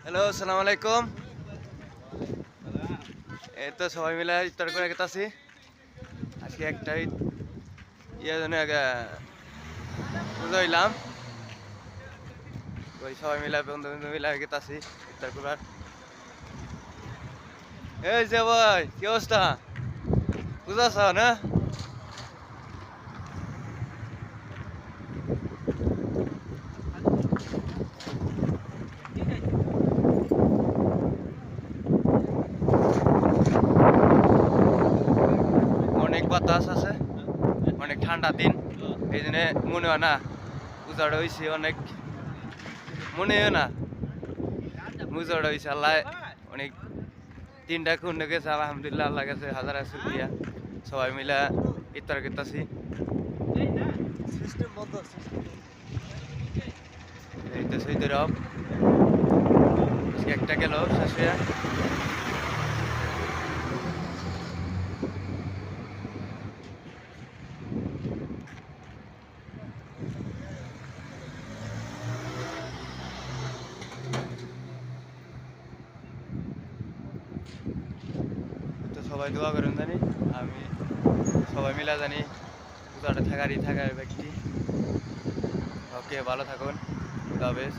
Hello, আসসালামু আলাইকুম। এই তো সবাই মিলে ইফতার করে গেতাছি। আজকে একটা জন্য পুজো হইলাম। ওই সবাই মিলে বন্ধু বন্ধু মিলে গেতাছি ইফতার করার। এই যে ভাই, কি অবস্থা? বুঝা আছ না? অনেক বাতাস আছে, অনেক ঠান্ডা দিন, এই জন্য মনে হয় না উজাড় হয়েছে অনেক, মনে হয় না উজাড় হয়েছে। আল্লাহ অনেক তিনটা খুন গেছে, আলহামদুলিল্লাহ, আল্লাহ গেছে হাজার শুক্রিয়া। সবাই মিলে ইফতার করতেছি। এই তো সেই রব একটা গেল শেষ হয়ে। তো সবাই দোয়া করেন জানি, আমি সবাই মিলা জানি পূজাটা থাকার ব্যক্তি। ওকে, ভালো থাকুন, খুদা হাফেজ।